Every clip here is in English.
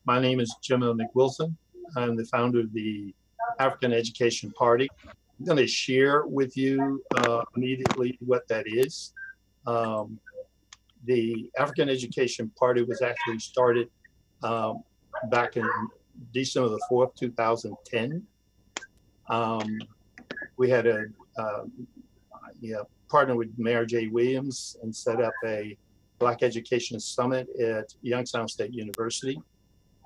My name is Jimma McWilson. I'm the founder of the African Education Party. I'm going to share with you immediately what that is. Um, the African Education Party was actually started um, back in December the 4th, 2010. Um, we had a partner with Mayor Jay Williams and set up a Black Education Summit at Youngstown State University.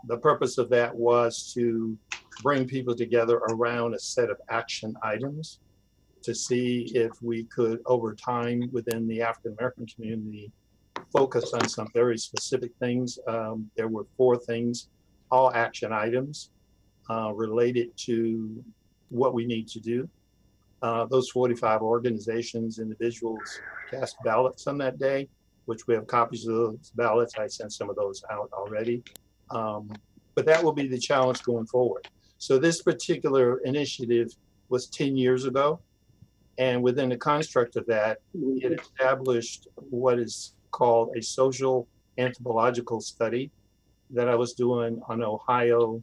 The purpose of that was to bring people together around a set of action items to see if we could, over time within the African American community, focus on some very specific things. There were 4 things, all action items related to what we need to do. Those 45 organizations, individuals cast ballots on that day, which we have copies of those ballots. I sent some of those out already. But that will be the challenge going forward. So this particular initiative was 10 years ago. And within the construct of that, it established what is called a social anthropological study that I was doing on Ohio,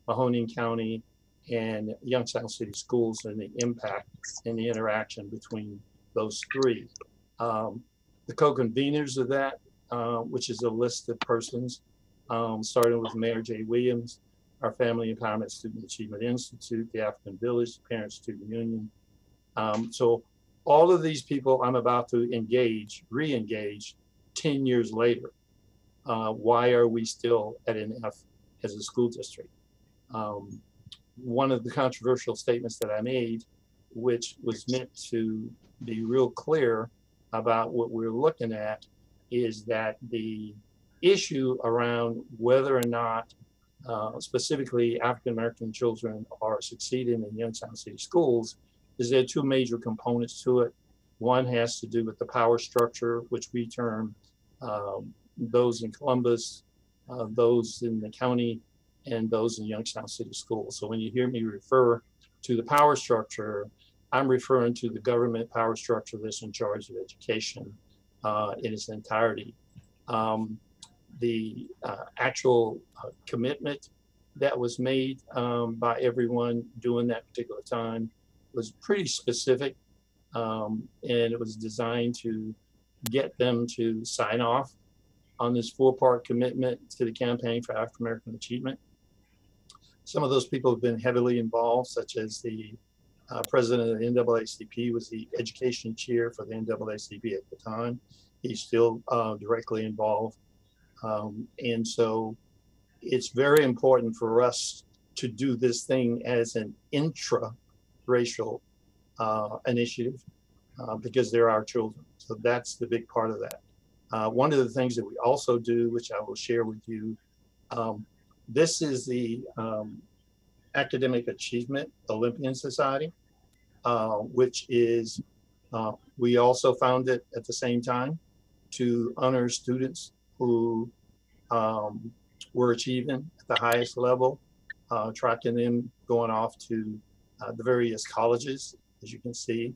Mahoning County, and Youngstown City Schools, and the impact and the interaction between those 3. The co-conveners of that, which is a list of persons, starting with Mayor Jay Williams, our Family Empowerment Student Achievement Institute, the African Village, the Parent Student Union. So all of these people I'm about to re-engage 10 years later. Why are we still at an F as a school district? One of the controversial statements that I made, which was meant to be real clear about what we're looking at, is that the issue around whether or not specifically African-American children are succeeding in Youngstown City Schools is there are 2 major components to it. One has to do with the power structure, which we term those in Columbus, those in the county, and those in Youngstown City Schools. So when you hear me refer to the power structure, I'm referring to the government power structure that's in charge of education in its entirety. The actual commitment that was made by everyone during that particular time was pretty specific, and it was designed to get them to sign off on this 4-part commitment to the Campaign for African American Achievement. Some of those people have been heavily involved, such as the president of the NAACP was the education chair for the NAACP at the time. He's still directly involved. And so it's very important for us to do this thing as an intra-racial initiative because they're our children. So that's the big part of that. One of the things that we also do, which I will share with you, this is the Academic Achievement Olympian Society, which is, we also founded at the same time to honor students who were achieving at the highest level, tracking them going off to the various colleges, as you can see.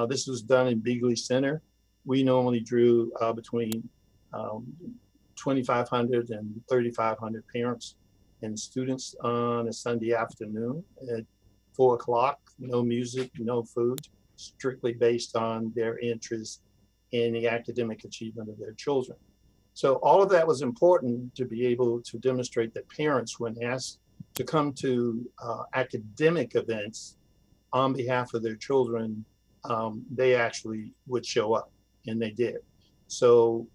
This was done in Beagley Center. We normally drew between 2,500 and 3,500 parents and students on a Sunday afternoon at 4 o'clock, no music, no food, strictly based on their interest in the academic achievement of their children. So all of that was important to be able to demonstrate that parents, when asked to come to academic events on behalf of their children, they actually would show up, and they did. So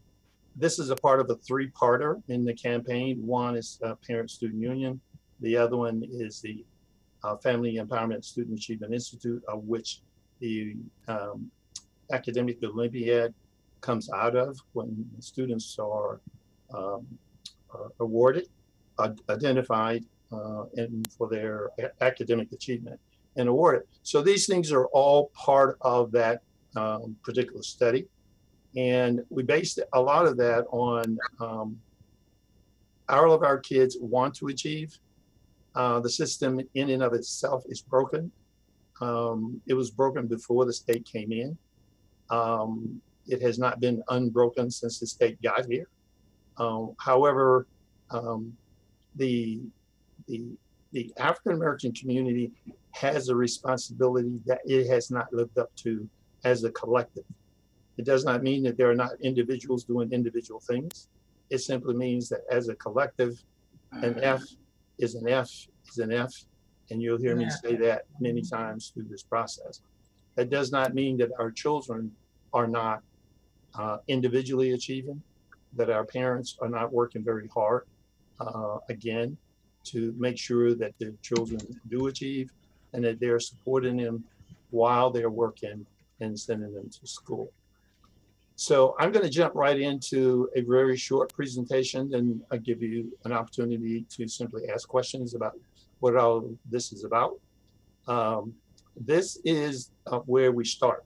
this is a part of a 3-parter in the campaign. One is Parent Student Union. The other one is the Family Empowerment Student Achievement Institute, of which the Academic Olympiad comes out of when students are awarded, identified, and for their academic achievement and awarded. So these things are all part of that particular study. And we based a lot of that on all of our kids want to achieve. The system in and of itself is broken. It was broken before the state came in. It has not been unbroken since the state got here. However, the the the African American community has a responsibility that it has not lived up to as a collective. It does not mean that there are not individuals doing individual things. It simply means that as a collective, an F is an F is an F, and you'll hear me say that many times through this process. That does not mean that our children are not individually achieving, that our parents are not working very hard, again, to make sure that the children do achieve and that they're supporting them while they're working and sending them to school. So I'm going to jump right into a very short presentation, and I'll give you an opportunity to simply ask questions about what all this is about. This is where we start.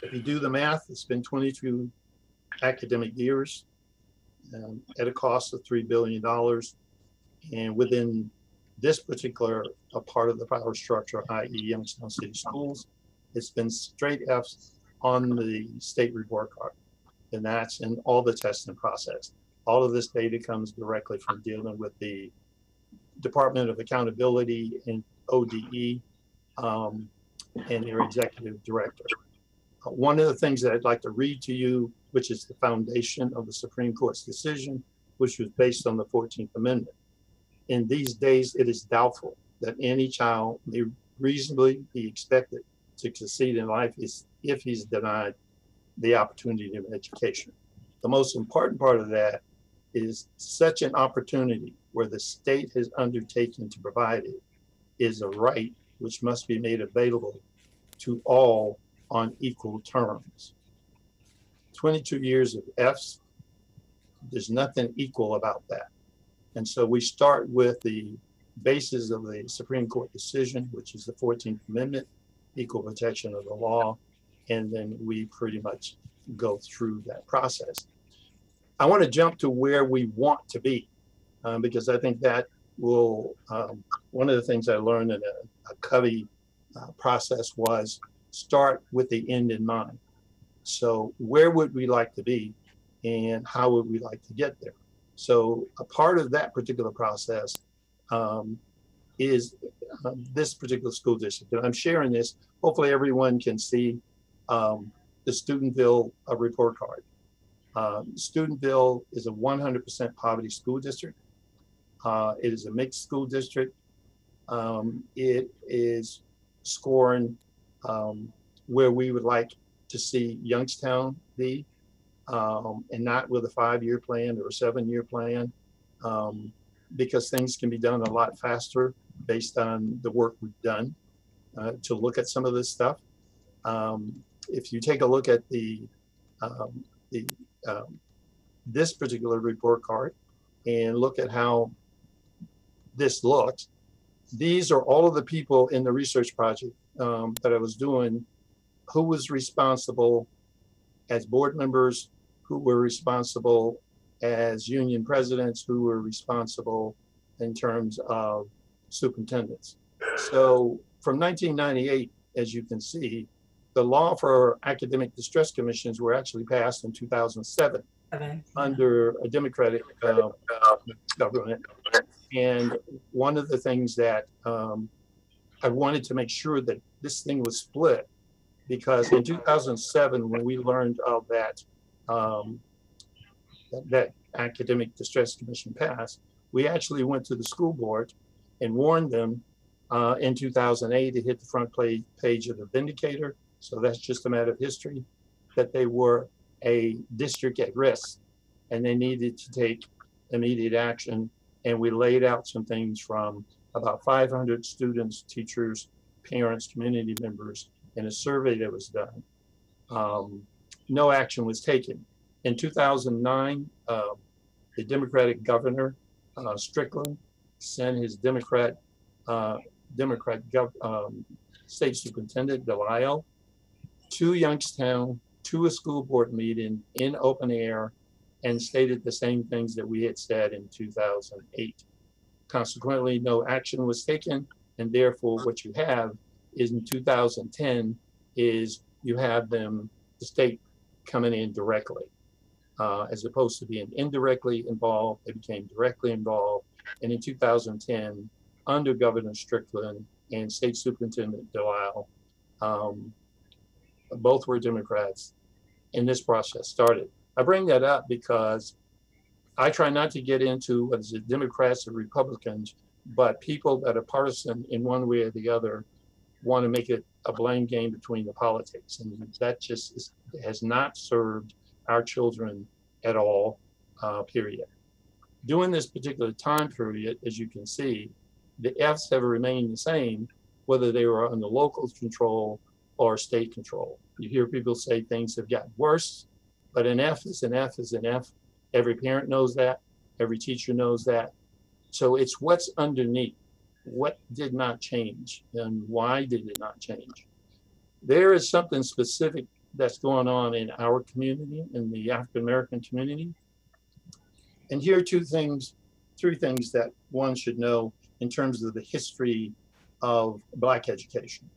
If you do the math, it's been 22 academic years at a cost of $3 billion. And within this particular part of the power structure, i.e. Youngstown City Schools, it's been straight Fs on the state report card. And that's in all the testing process. All of this data comes directly from dealing with the Department of Accountability and ODE and their executive director. One of the things that I'd like to read to you, which is the foundation of the Supreme Court's decision, which was based on the 14th Amendment. In these days, it is doubtful that any child may reasonably be expected to succeed in life if he's denied the opportunity of education. The most important part of that is such an opportunity where the state has undertaken to provide it is a right which must be made available to all on equal terms. 22 years of Fs, there's nothing equal about that. And so we start with the basis of the Supreme Court decision, which is the 14th Amendment, equal protection of the law, and then we pretty much go through that process. I want to jump to where we want to be, because I think that will, one of the things I learned in a Covey process was start with the end in mind. So where would we like to be and how would we like to get there? So a part of that particular process is this particular school district. And I'm sharing this, hopefully everyone can see the Studentville report card. Studentville is a 100% poverty school district. It is a mixed school district. It is scoring where we would like to see Youngstown be, and not with a 5-year plan or a 7-year plan, because things can be done a lot faster based on the work we've done to look at some of this stuff. If you take a look at this particular report card and look at how this looks, these are all of the people in the research project that I was doing who was responsible as board members, who were responsible as union presidents, who were responsible in terms of superintendents. So from 1998, as you can see, the law for academic distress commissions were actually passed in 2007 under a Democratic government. And one of the things that I wanted to make sure that this thing was split, because in 2007, when we learned of that, that academic distress commission passed, we actually went to the school board and warned them in 2008, it hit the front page of the Vindicator. So that's just a matter of history, that they were a district at risk and they needed to take immediate action. And we laid out some things from about 500 students, teachers, parents, community members, in a survey that was done. No action was taken. In 2009, the Democratic governor, Strickland, sent his Democrat state superintendent, Delisle, to Youngstown, to a school board meeting in open air, and stated the same things that we had said in 2008. Consequently, no action was taken, and therefore what you have is in 2010 is you have the state coming in directly. as opposed to being indirectly involved. They became directly involved. And in 2010, under Governor Strickland and State Superintendent Delisle, um, both were Democrats, and this process started. I bring that up because I try not to get into what is it, Democrats or Republicans, but people that are partisan in one way or the other want to make it a blame game between the politics. And that just has not served our children at all, period. During this particular time period, as you can see, the Fs have remained the same, whether they were under local control or state control. You hear people say things have gotten worse, but an F is an F is an F. Every parent knows that. Every teacher knows that. So it's what's underneath. What did not change and why did it not change? There is something specific that's going on in our community, in the African American community. And here are three things that one should know in terms of the history of Black education.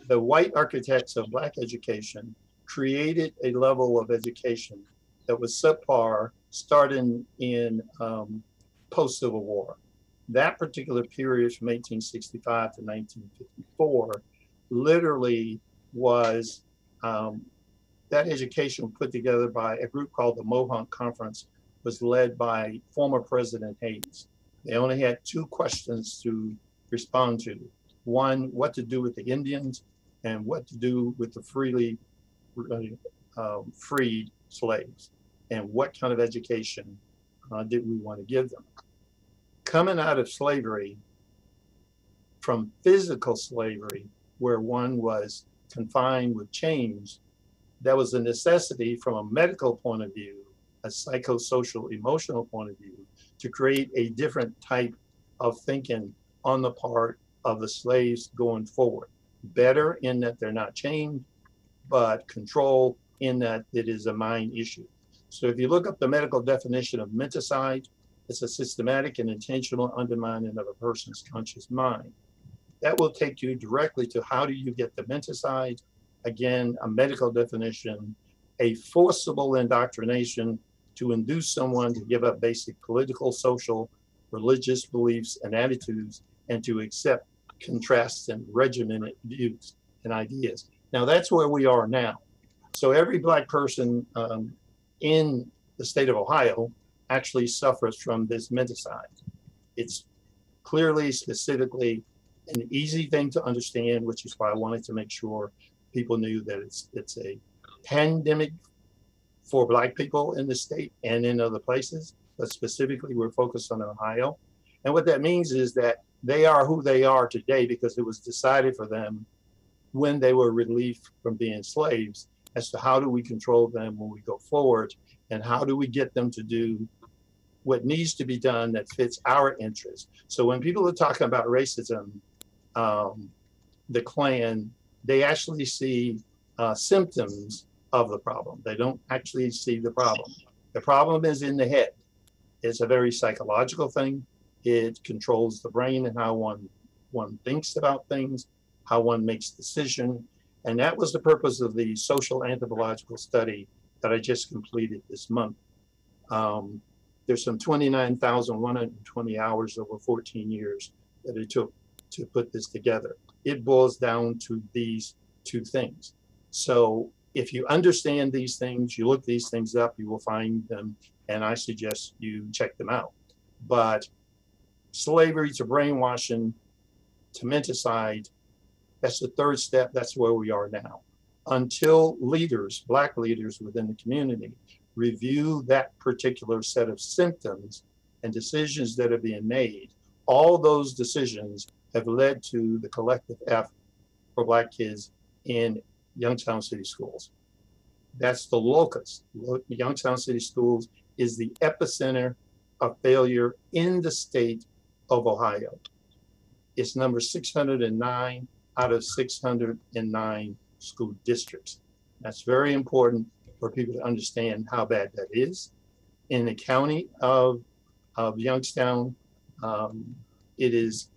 The white architects of Black education created a level of education that was subpar starting in post-Civil War. That particular period from 1865 to 1954 literally was that education put together by a group called the Mohawk Conference, was led by former President Hayes. They only had two questions to respond to. One, what to do with the Indians, and what to do with the freed slaves, and what kind of education did we want to give them. Coming out of slavery, from physical slavery, where one was confined with chains, that was a necessity from a medical point of view, a psychosocial, emotional point of view, to create a different type of thinking on the part of the slaves going forward. Better in that they're not chained, but control in that it is a mind issue. So if you look up the medical definition of menticide, it's a systematic and intentional undermining of a person's conscious mind. That will take you directly to how do you get the menticide? Again, a medical definition, a forcible indoctrination to induce someone to give up basic political, social, religious beliefs and attitudes, and to accept contrasts and regimented views and ideas. Now that's where we are now. So every Black person in the state of Ohio actually suffers from this menticide. It's clearly, specifically, an easy thing to understand, which is why I wanted to make sure people knew that it's a pandemic for Black people in the state and in other places, but specifically we're focused on Ohio. And what that means is that they are who they are today because it was decided for them when they were relieved from being slaves as to how do we control them when we go forward, and how do we get them to do what needs to be done that fits our interests. So when people are talking about racism, the Klan, they actually see symptoms of the problem. They don't actually see the problem. The problem is in the head. It's a very psychological thing. It controls the brain and how one thinks about things, how one makes decisions. And that was the purpose of the social anthropological study that I just completed this month. There's some 29,120 hours over 14 years that it took to put this together. It boils down to these two things. So if you understand these things, you look these things up, you will find them, and I suggest you check them out. But slavery to brainwashing to menticide, that's the third step. That's where we are now. Until leaders, Black leaders within the community, review that particular set of symptoms and decisions that are being made, all those decisions have led to the collective F for Black kids in Youngstown City Schools. That's the locus. Youngstown City Schools is the epicenter of failure in the state of Ohio. It's number 609 out of 609 school districts. That's very important for people to understand how bad that is. In the county of Youngstown, it is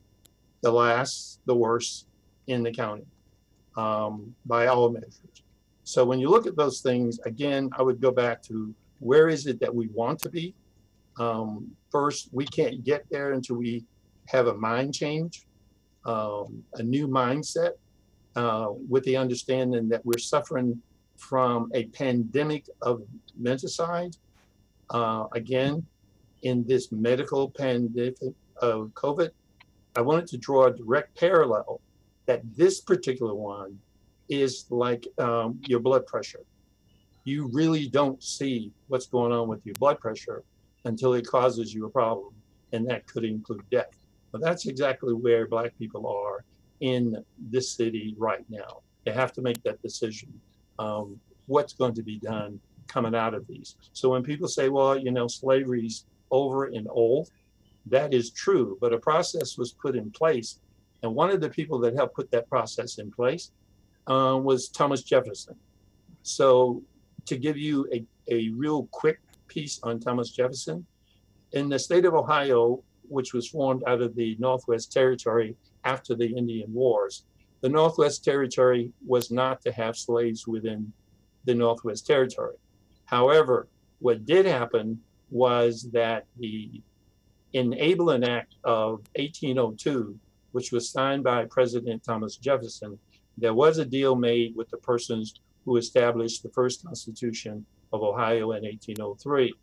the worst in the county by all measures. So when you look at those things, again, I would go back to Where is it that we want to be? First, we can't get there until we have a mind change, a new mindset, with the understanding that we're suffering from a pandemic of menticide. Again, in this medical pandemic of COVID, I wanted to draw a direct parallel that this particular one is like your blood pressure. You really don't see what's going on with your blood pressure until it causes you a problem, and that could include death. But that's exactly where Black people are in this city right now. They have to make that decision. What's going to be done coming out of these? So when people say, well, you know, slavery's over and old, that is true, but a process was put in place. And one of the people that helped put that process in place was Thomas Jefferson. So to give you a real quick piece on Thomas Jefferson, in the state of Ohio, which was formed out of the Northwest Territory after the Indian Wars, the Northwest Territory was not to have slaves within the Northwest Territory. However, what did happen was that the Enabling Act of 1802, which was signed by President Thomas Jefferson, there was a deal made with the persons who established the first Constitution of Ohio in 1803.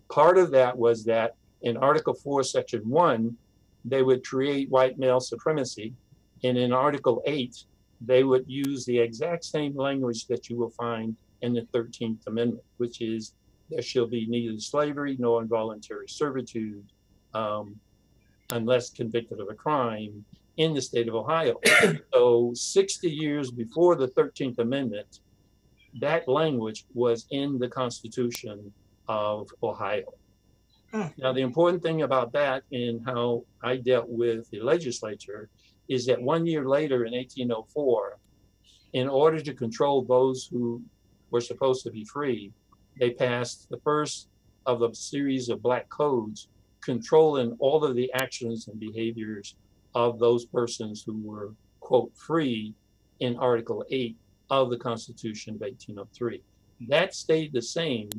Part of that was that in Article 4, Section 1, they would create white male supremacy. And in Article 8, they would use the exact same language that you will find in the 13th Amendment, which is there shall be neither slavery nor involuntary servitude unless convicted of a crime in the state of Ohio. So 60 years before the 13th Amendment, that language was in the Constitution of Ohio. Now, the important thing about that and how I dealt with the legislature is that 1 year later in 1804, in order to control those who were supposed to be free, they passed the first of a series of black codes controlling all of the actions and behaviors of those persons who were, quote, free in Article 8 of the Constitution of 1803. That stayed the same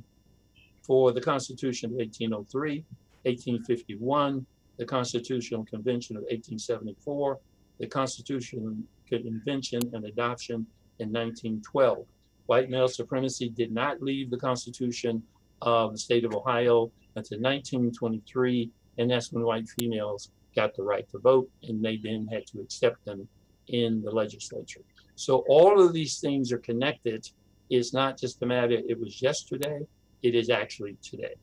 for the Constitution of 1803, 1851, the Constitutional Convention of 1874, the Constitutional Convention and Adoption in 1912. White male supremacy did not leave the Constitution of the state of Ohio until 1923, and that's when white females got the right to vote, and they then had to accept them in the legislature. So all of these things are connected. It's not just a matter, it was yesterday, it is actually today.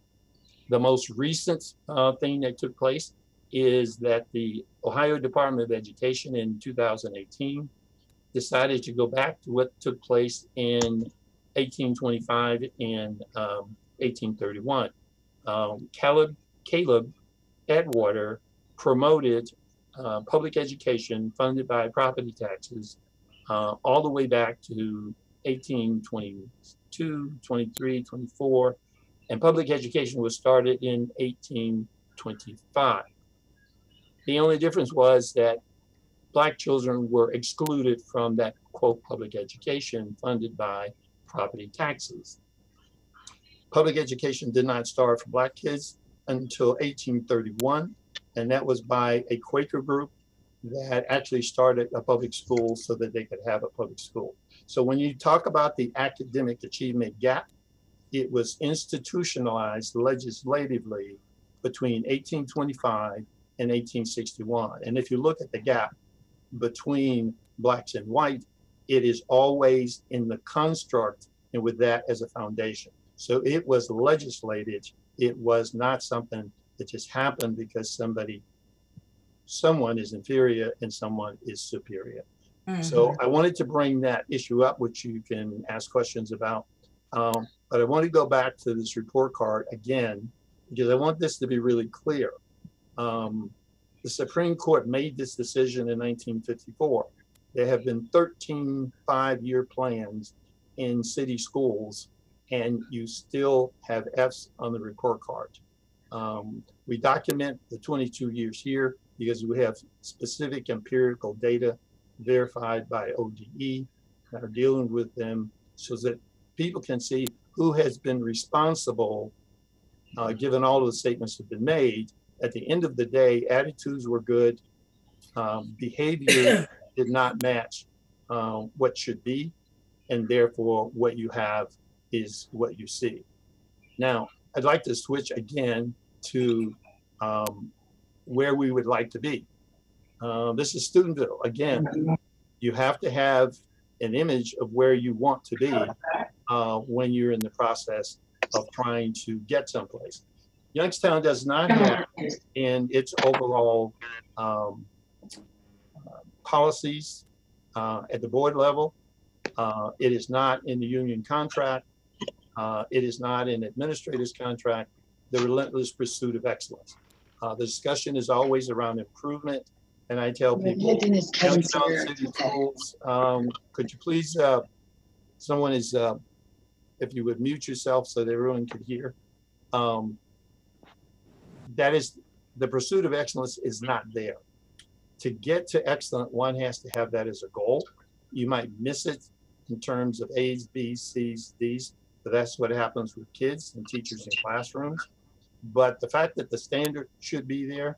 The most recent thing that took place is that the Ohio Department of Education in 2018 decided to go back to what took place in 1825 and 1831. Caleb Atwater promoted public education funded by property taxes all the way back to 1822, 23, 24, and public education was started in 1825. The only difference was that Black children were excluded from that, quote, public education funded by property taxes. Public education did not start for Black kids until 1831, and that was by a Quaker group that actually started a public school so that they could have a public school. So when you talk about the academic achievement gap, it was institutionalized legislatively between 1825 and 1861. And if you look at the gap between Blacks and white, it is always in the construct and with that as a foundation. So it was legislated. It was not something that just happened because someone is inferior and someone is superior. So I wanted to bring that issue up, which you can ask questions about. But I want to go back to this report card again, because I want this to be really clear. The Supreme Court made this decision in 1954. There have been 13 5-year plans in city schools, and you still have Fs on the report card. We document the 22 years here because we have specific empirical data verified by ODE that are dealing with them so that people can see who has been responsible, given all of the statements have been made. At the end of the day, attitudes were good. Behavior did not match what should be, and therefore what you have is what you see. Now, I'd like to switch again to where we would like to be. This is Studentville. Again, you have to have an image of where you want to be when you're in the process of trying to get someplace. Youngstown does not have in its overall policies at the board level. It is not in the union contract. It is not in administrator's contract, the relentless pursuit of excellence. The discussion is always around improvement. And I tell people, Youngstown City Schools, could you please, someone is, if you would mute yourself so that everyone could hear. That is, the pursuit of excellence is not there. To get to excellent, one has to have that as a goal. You might miss it in terms of A's, B's, C's, D's, but that's what happens with kids and teachers in classrooms. But the fact that the standard should be there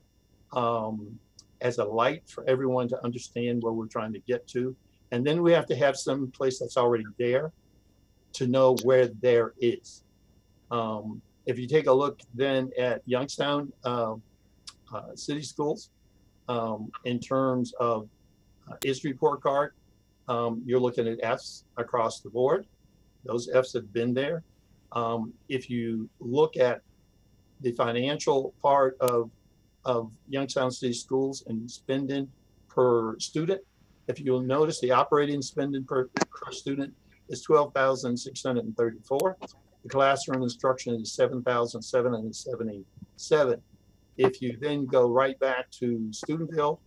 as a light for everyone to understand where we're trying to get to. And then we have to have some place that's already there to know where there is. If you take a look then at Youngstown City Schools, in terms of its report card, you're looking at F's across the board. Those F's have been there. If you look at the financial part of Youngstown City Schools and spending per student, if you'll notice, the operating spending per student is $12,634. The classroom instruction is $7,777. If you then go right back to Studentville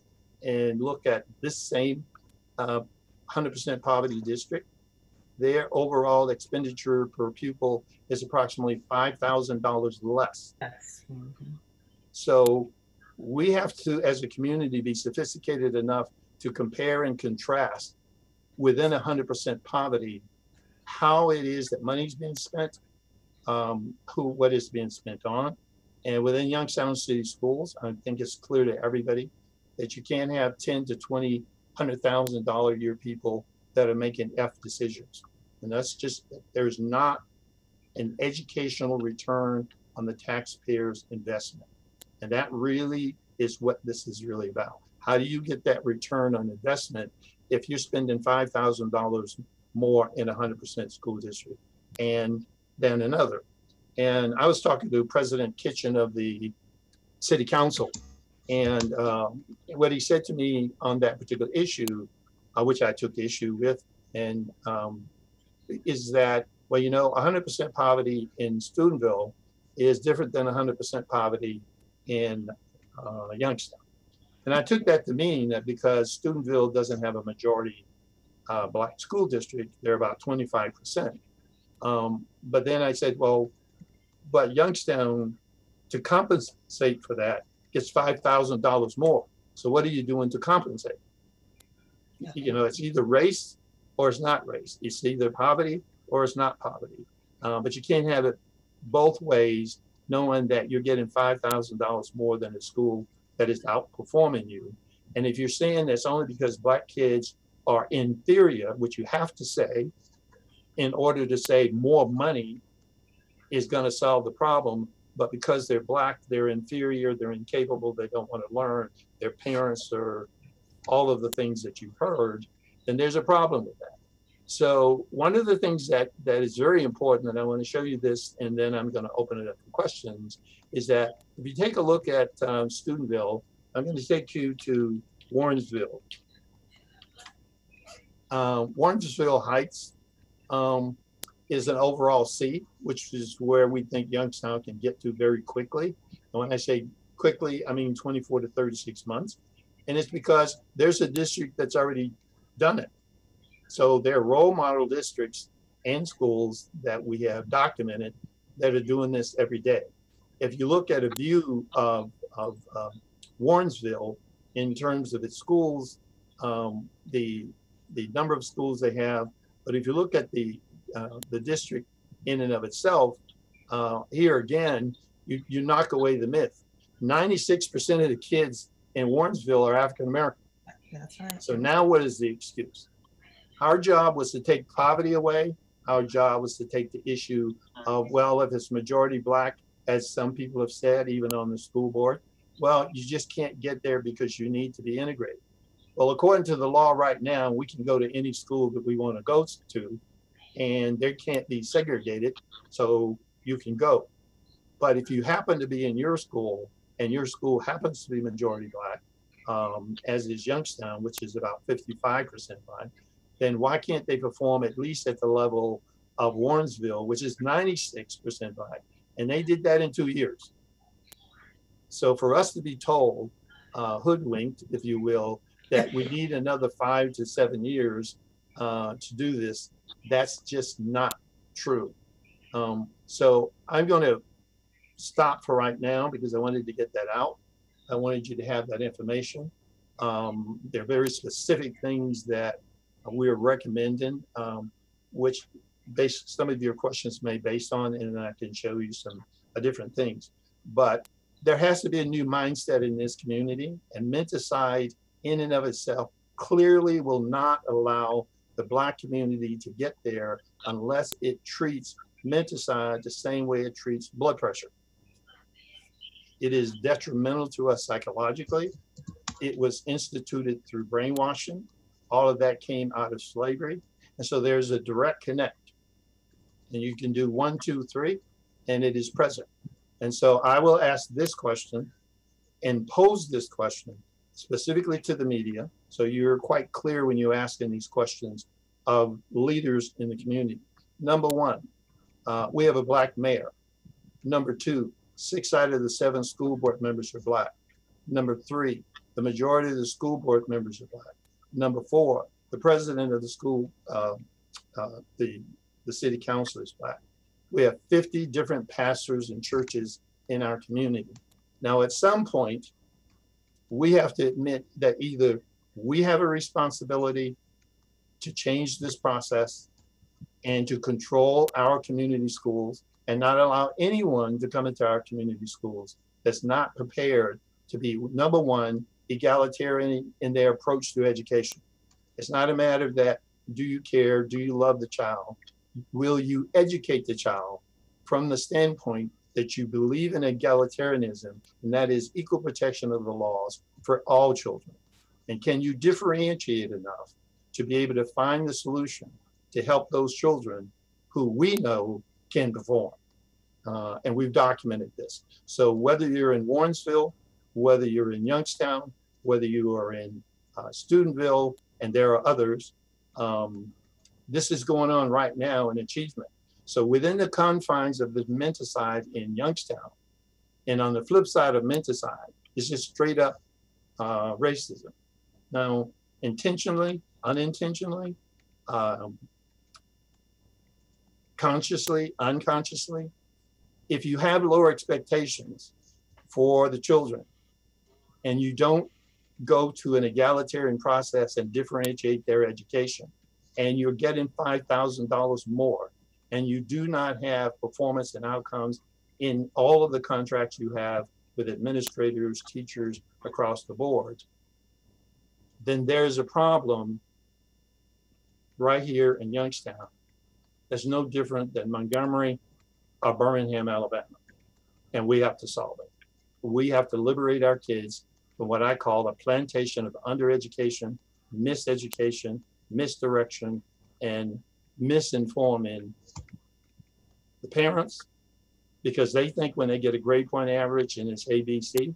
and look at this same 100% poverty district, their overall expenditure per pupil is approximately $5,000 less. So we have to, as a community, be sophisticated enough to compare and contrast within 100% poverty, how it is that money's being spent, what is being spent on. And within Youngstown City Schools, I think it's clear to everybody that you can't have 10 to 20, $100,000 a year people that are making F decisions. And that's just, there's not an educational return on the taxpayer's investment. And that really is what this is really about. How do you get that return on investment if you're spending $5,000 more in a 100% school district and than another? And I was talking to President Kitchen of the City Council, and what he said to me on that particular issue, which I took issue with, and is that, well, you know, 100% poverty in Studentville is different than 100% poverty in Youngstown. And I took that to mean that because Studentville doesn't have a majority Black school district, they're about 25%. But then I said, well, but Youngstown, to compensate for that, gets $5,000 more. So what are you doing to compensate? Yeah. You know, it's either race or it's not race. It's either poverty or it's not poverty. But you can't have it both ways, knowing that you're getting $5,000 more than a school that is outperforming you. And if you're saying that's only because Black kids are inferior, which you have to say, in order to say more money is going to solve the problem, but because they're Black, they're inferior, they're incapable, they don't want to learn, their parents are all of the things that you've heard, then there's a problem with that. So one of the things that is very important, and I want to show you this, and then I'm going to open it up for questions, is that if you take a look at Studentville, I'm going to take you to Warrensville. Warrensville Heights is an overall C, which is where we think Youngstown can get to very quickly. And when I say quickly, I mean 24 to 36 months. And it's because there's a district that's already done it. So there are role model districts and schools that we have documented that are doing this every day. If you look at a view of Warrensville in terms of its schools, the number of schools they have, but if you look at the district in and of itself, here again, you knock away the myth. 96% of the kids in Warrensville are African American. That's right. So now what is the excuse? Our job was to take poverty away. Our job was to take the issue of, well, if it's majority Black, as some people have said, even on the school board, well, you just can't get there because you need to be integrated. Well, according to the law right now, we can go to any school that we want to go to, and they can't be segregated, so you can go. But if you happen to be in your school, and your school happens to be majority Black, as is Youngstown, which is about 55% Black, then why can't they perform at least at the level of Warrensville, which is 96% Black? And they did that in 2 years. So for us to be told, hoodwinked, if you will, that we need another 5 to 7 years to do this, that's just not true. So I'm going to stop for right now because I wanted to get that out. I wanted you to have that information. There are very specific things that we're recommending, which some of your questions may based on, and I can show you some different things. But there has to be a new mindset in this community, and menticide in and of itself clearly will not allow the Black community to get there unless it treats menticide the same way it treats blood pressure. It is detrimental to us psychologically. It was instituted through brainwashing. All of that came out of slavery. And so there's a direct connect. And you can do 1, 2, 3, and it is present. And so I will ask this question and pose this question specifically to the media. So you're quite clear when you're asking these questions of leaders in the community. Number one, we have a Black mayor. Number two, 6 out of the 7 school board members are Black. Number 3, the majority of the school board members are Black. Number 4, the president of the school, the city council is Black. We have 50 different pastors and churches in our community. Now, at some point, we have to admit that either we have a responsibility to change this process and to control our community schools and not allow anyone to come into our community schools that's not prepared to be, number one, egalitarian in their approach to education. It's not a matter that, do you care, do you love the child? Will you educate the child from the standpoint that you believe in egalitarianism, and that is equal protection of the laws for all children? And can you differentiate enough to be able to find the solution to help those children who we know can perform? And we've documented this. So whether you're in Warrensville, whether you're in Youngstown, whether you are in Steubenville, and there are others, this is going on right now in achievement. So within the confines of the menticide in Youngstown, and on the flip side of menticide, it's just straight up racism. Now, intentionally, unintentionally, consciously, unconsciously, if you have lower expectations for the children and you don't go to an egalitarian process and differentiate their education, and you're getting $5,000 more, and you do not have performance and outcomes in all of the contracts you have with administrators, teachers across the board, then there's a problem right here in Youngstown that's no different than Montgomery or Birmingham, Alabama. And we have to solve it. We have to liberate our kids from what I call a plantation of undereducation, miseducation, misdirection, and misinforming the parents, because they think when they get a grade point average and it's ABC,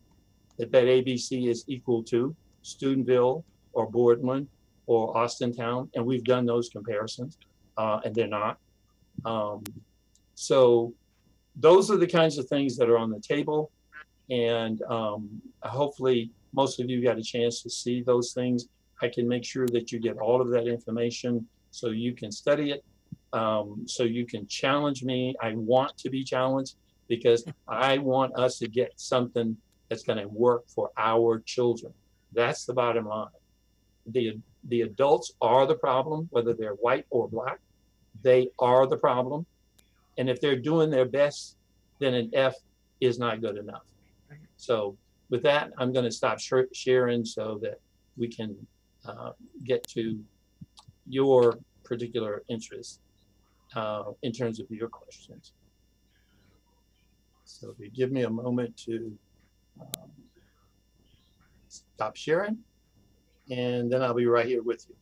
that ABC is equal to Steubenville or Boardman or Austintown, and we've done those comparisons, and they're not. So those are the kinds of things that are on the table, and hopefully most of you got a chance to see those things. I can make sure that you get all of that information so you can study it, so you can challenge me. I want to be challenged because I want us to get something that's going to work for our children. That's the bottom line. The adults are the problem, whether they're white or Black. They are the problem. And if they're doing their best, then an F is not good enough. So with that, I'm going to stop sharing so that we can get to your particular interest in terms of your questions. So if you give me a moment to stop sharing, and then I'll be right here with you.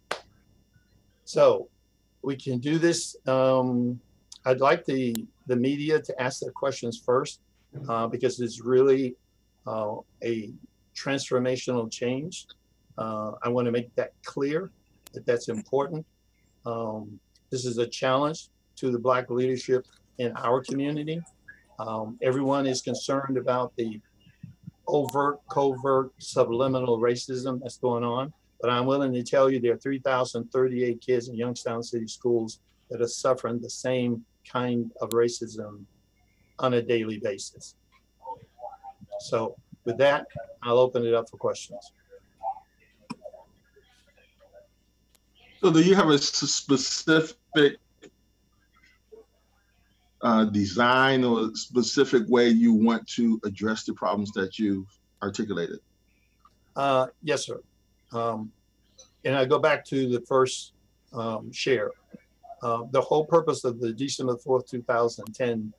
So we can do this. I'd like the media to ask their questions first because it's really a transformational change. I want to make that clear that that's important. This is a challenge to the Black leadership in our community. Everyone is concerned about the overt, covert, subliminal racism that's going on. But I'm willing to tell you there are 3,038 kids in Youngstown City Schools that are suffering the same kind of racism on a daily basis. So with that, I'll open it up for questions. So do you have a specific design or a specific way you want to address the problems that you've articulated? Yes, sir. And I go back to the first share. The whole purpose of the December 4th, 2010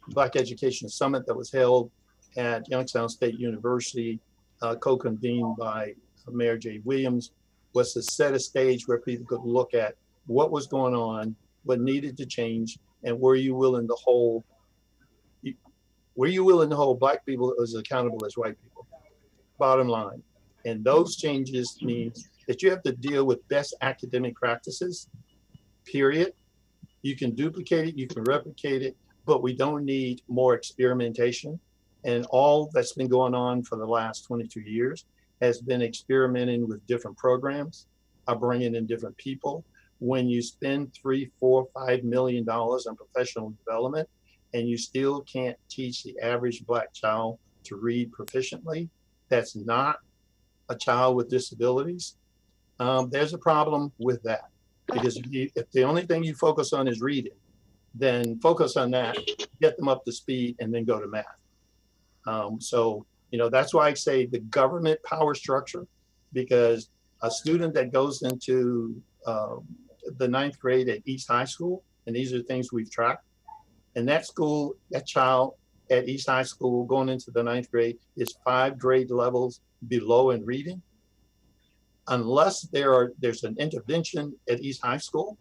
Black Education Summit that was held at Youngstown State University, co-convened by Mayor Jay Williams, was to set a stage where people could look at what was going on, what needed to change, and were you willing to hold Black people as accountable as white people? Bottom line. And those changes means that you have to deal with best academic practices, period. You can duplicate it, you can replicate it, but we don't need more experimentation. And all that's been going on for the last 22 years has been experimenting with different programs, bringing in different people. When you spend $3, $4, $5 million on professional development, and you still can't teach the average Black child to read proficiently, that's not a child with disabilities, there's a problem with that. Because if the only thing you focus on is reading, then focus on that, get them up to speed, and then go to math. So, that's why I say the government power structure, because a student that goes into the 9th grade at East High School, and these are things we've tracked, and that child at East High School going into the 9th grade is 5 grade levels below in reading. Unless there's an intervention at East High School,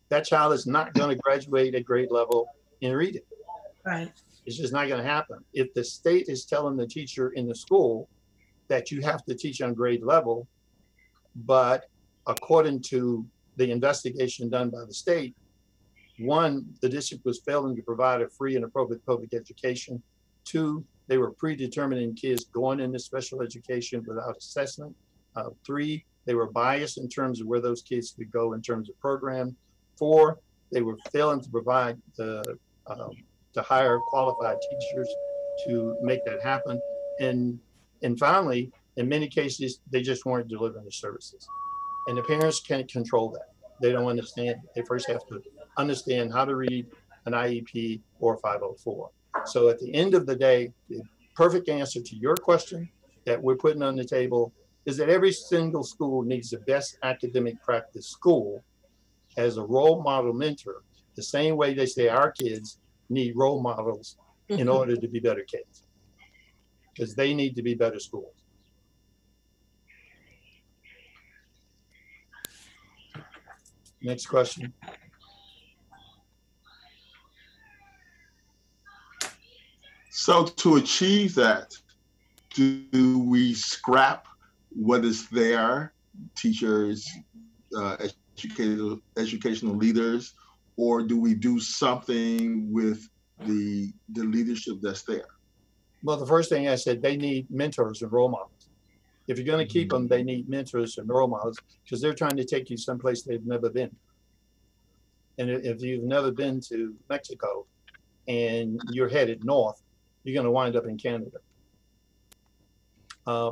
that child is not going to graduate at grade level in reading. Right. It's just not going to happen. If the state is telling the teacher in the school that you have to teach on grade level, but according to the investigation done by the state, 1, the district was failing to provide a free and appropriate public education. 2, they were predetermining kids going into special education without assessment. 3, they were biased in terms of where those kids could go in terms of program. 4, they were failing to provide to hire qualified teachers to make that happen. And finally, in many cases, they just weren't delivering the services. And the parents can't control that. They don't understand. They first have to understand how to read an IEP or 504. So at the end of the day, the perfect answer to your question that we're putting on the table is that every single school needs the best academic practice school as a role model mentor, the same way they say our kids need role models in order to be better kids, because they need to be better schools. Next question. So to achieve that, do we scrap what is there, teachers, educational leaders, or do we do something with the leadership that's there? Well, the first thing I said, they need mentors and role models. If you're going to keep them, they need mentors and role models, because they're trying to take you someplace they've never been. And if you've never been to Mexico and you're headed north, you're going to wind up in Canada.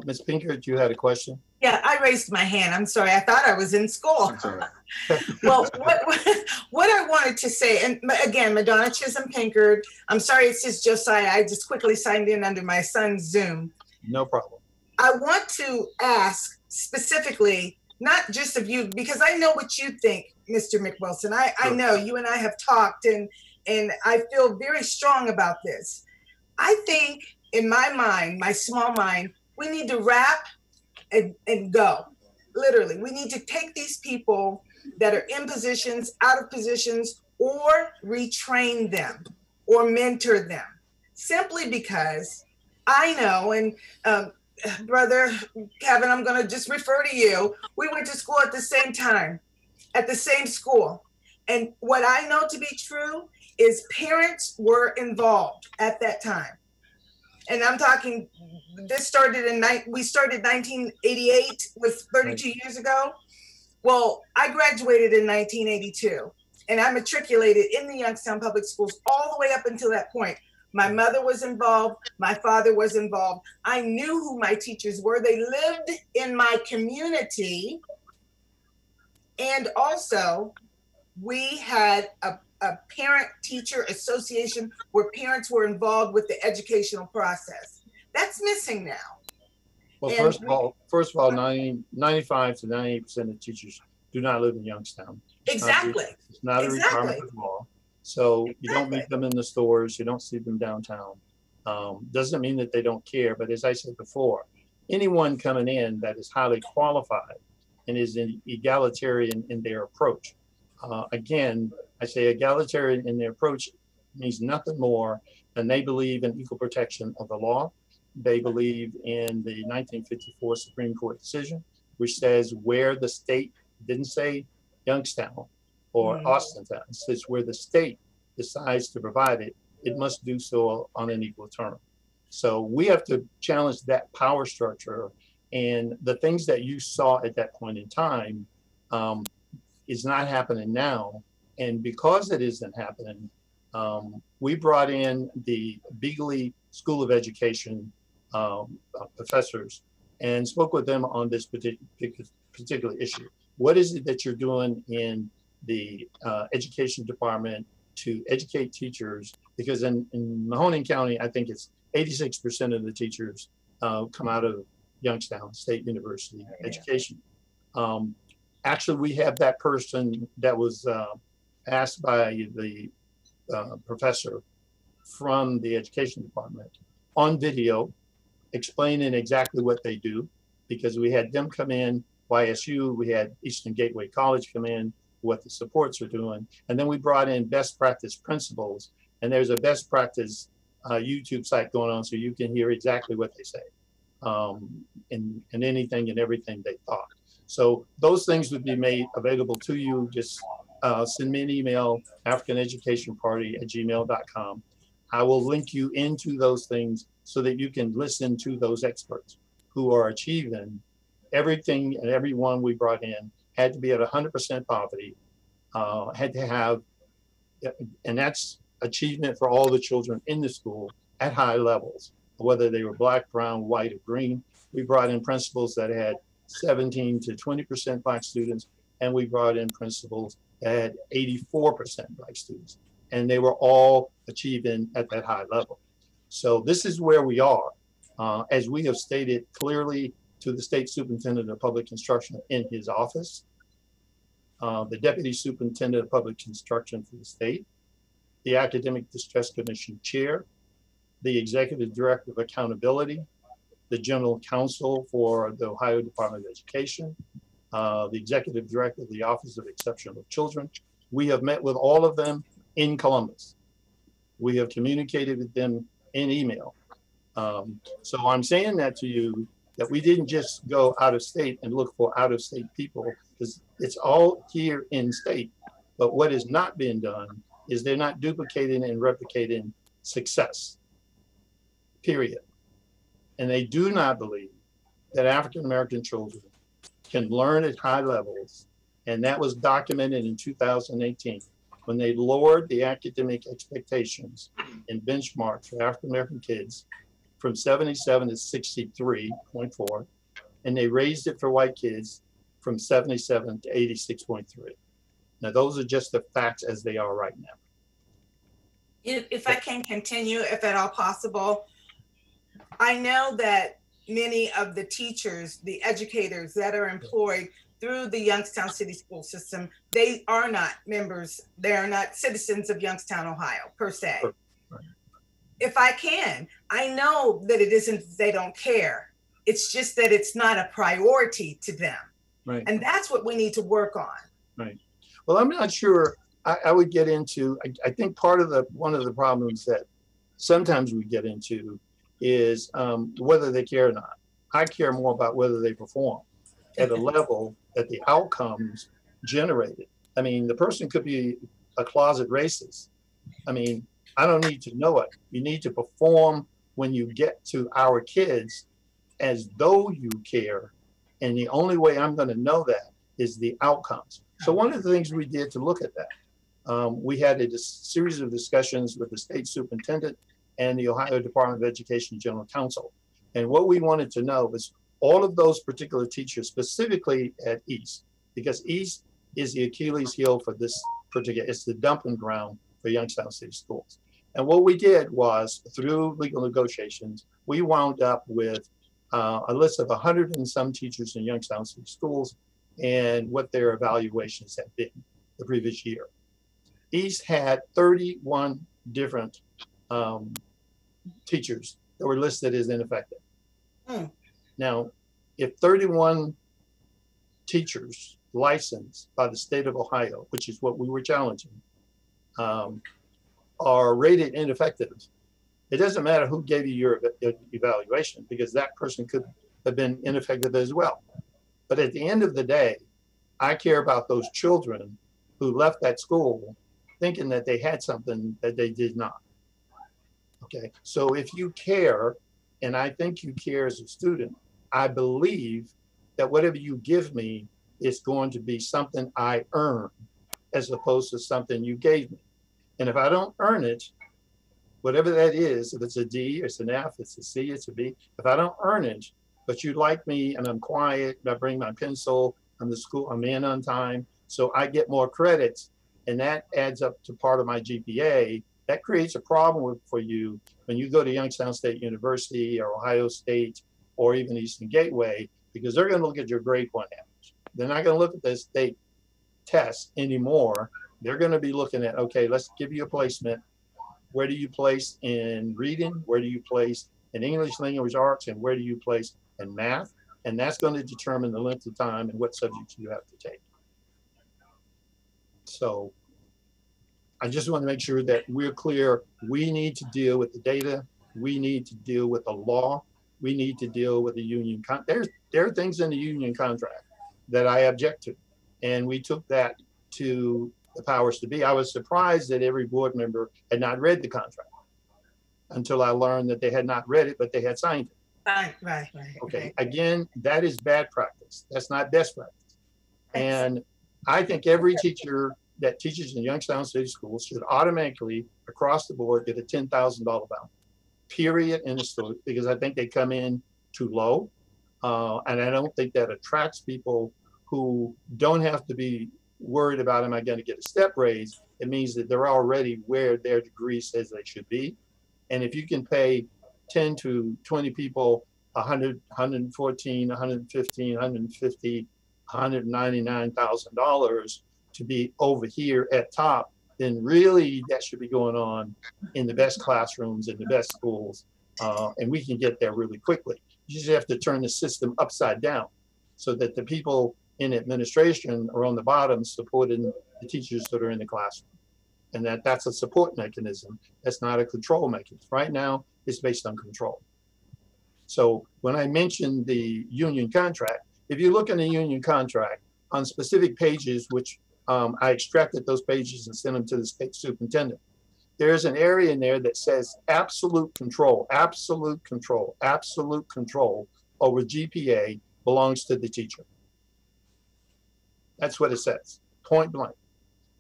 Ms. Pinkert, you had a question? Yeah, I raised my hand. I'm sorry. I thought I was in school. That's all right. Well, what I wanted to say, and again, Madonna Chisholm Pinkard, I'm sorry, it says Josiah. I just quickly signed in under my son's Zoom. No problem. I want to ask specifically, not just of you, because I know what you think, Mr. McWilson. I know you and I have talked, and I feel very strong about this. I think, in my mind, my small mind, we need to wrap and go. Literally, we need to take these people that are in positions, out of positions, or retrain them or mentor them, simply because I know, and Brother Kevin, I'm going to just refer to you. We went to school at the same time, at the same school. And what I know to be true is parents were involved at that time. And I'm talking, we started 1988, was 32 years ago. Well, I graduated in 1982, and I matriculated in the Youngstown Public Schools all the way up until that point. My mother was involved. My father was involved. I knew who my teachers were. They lived in my community. And also, we had a parent-teacher association where parents were involved with the educational process. That's missing now. Well, first of all, 95 to 98% of teachers do not live in Youngstown. Exactly. It's not a requirement of law. So you don't meet them in the stores, you don't see them downtown. Doesn't mean that they don't care, but as I said before, anyone coming in that is highly qualified and is egalitarian in their approach. Again, I say egalitarian in their approach means nothing more than they believe in equal protection of the law. They believe in the 1954 Supreme Court decision, which says where the state, didn't say Youngstown or Austintown, it says where the state decides to provide it, it must do so on an equal term. So we have to challenge that power structure, and the things that you saw at that point in time is not happening now. And because it isn't happening, we brought in the Beagley School of Education professors and spoke with them on this particular issue. What is it that you're doing in the education department to educate teachers? Because in Mahoning County, I think it's 86% of the teachers come out of Youngstown State University education. Actually, we have that person that was asked by the professor from the education department on video, explaining exactly what they do, because we had them come in, YSU, we had Eastern Gateway College come in, what the supports are doing, and then we brought in best practice principles, and there's a best practice YouTube site going on so you can hear exactly what they say, and anything and everything they thought. So those things would be made available to you. Just send me an email, africaneducationparty@gmail.com. I will link you into those things so that you can listen to those experts who are achieving everything, and everyone we brought in had to be at 100% poverty, had to have, and that's achievement for all the children in the school at high levels, whether they were black, brown, white, or green. We brought in principals that had 17 to 20% black students, and we brought in principals that had 84% black students, and they were all achieving at that high level. So this is where we are. As we have stated clearly to the State Superintendent of Public Instruction in his office, the Deputy Superintendent of Public Instruction for the state, the Academic Distress Commission Chair, the Executive Director of Accountability, the General Counsel for the Ohio Department of Education, the Executive Director of the Office of Exceptional Children. We have met with all of them in Columbus. We have communicated with them in email. So I'm saying that to you, that we didn't just go out of state and look for out of state people, because it's all here in state. But what is not being done is they're not duplicating and replicating success, period. And they do not believe that African-American children can learn at high levels. And that was documented in 2018 when they lowered the academic expectations and benchmarks for African-American kids from 77 to 63.4. and they raised it for white kids from 77 to 86.3. Now, those are just the facts as they are right now. If I can continue, if at all possible, I know that many of the teachers, the educators that are employed through the Youngstown City School System, they are not members, they are not citizens of Youngstown, Ohio, per se. Right. If I can, I know that it isn't they don't care. It's just that it's not a priority to them. Right. And that's what we need to work on. Right. Well, I'm not sure I would get into, I think one of the problems that sometimes we get into is whether they care or not. I care more about whether they perform at a level that the outcomes generated. I mean, the person could be a closet racist. I mean, I don't need to know it. You need to perform when you get to our kids as though you care. And the only way I'm going to know that is the outcomes. So one of the things we did to look at that, we had a series of discussions with the state superintendent and the Ohio Department of Education General Counsel. And what we wanted to know was all of those particular teachers, specifically at East, because East is the Achilles heel for this particular, it's the dumping ground for Youngstown City Schools. And what we did was, through legal negotiations, we wound up with a list of 100 and some teachers in Youngstown City Schools and what their evaluations had been the previous year. East had 31 different teachers that were listed as ineffective. Now, if 31 teachers licensed by the state of Ohio, which is what we were challenging, are rated ineffective, it doesn't matter who gave you your evaluation, because that person could have been ineffective as well. But at the end of the day, I care about those children who left that school thinking that they had something that they did not. Okay, so if you care, and I think you care as a student, I believe that whatever you give me is going to be something I earn as opposed to something you gave me. And if I don't earn it, whatever that is, if it's a D, it's an F, it's a C, it's a B, if I don't earn it, but you like me and I'm quiet, and I bring my pencil, I'm the school, I'm in on time, so I get more credits, and that adds up to part of my GPA, that creates a problem for you when you go to Youngstown State University or Ohio State or even Eastern Gateway, because they're going to look at your grade point average. They're not going to look at the state test anymore. They're going to be looking at, okay, let's give you a placement. Where do you place in reading? Where do you place in English language arts? And where do you place in math? And that's going to determine the length of time and what subjects you have to take. So I just want to make sure that we're clear. We need to deal with the data. We need to deal with the law. We need to deal with the union. There are things in the union contract that I object to. And we took that to the powers to be. I was surprised that every board member had not read the contract until I learned that they had not read it, but they had signed it. Right. Okay, again, that is bad practice. That's not best practice. And I think every teacher that teaches in Youngstown City Schools should automatically, across the board, get a $10,000 bounty, period, in the school, because I think they come in too low. And I don't think that attracts people who don't have to be worried about, am I going to get a step raise? It means that they're already where their degree says they should be. And if you can pay 10 to 20 people 100, 114, 115, 150, $199,000 to be over here at top, then really that should be going on in the best classrooms, in the best schools, and we can get there really quickly. You just have to turn the system upside down so that the people in administration are on the bottom supporting the teachers that are in the classroom. And that's a support mechanism. That's not a control mechanism. Right now, it's based on control. So when I mentioned the union contract, if you look in the union contract on specific pages, which I extracted those pages and sent them to the state superintendent, there's an area in there that says absolute control over GPA belongs to the teacher. That's what it says, point blank.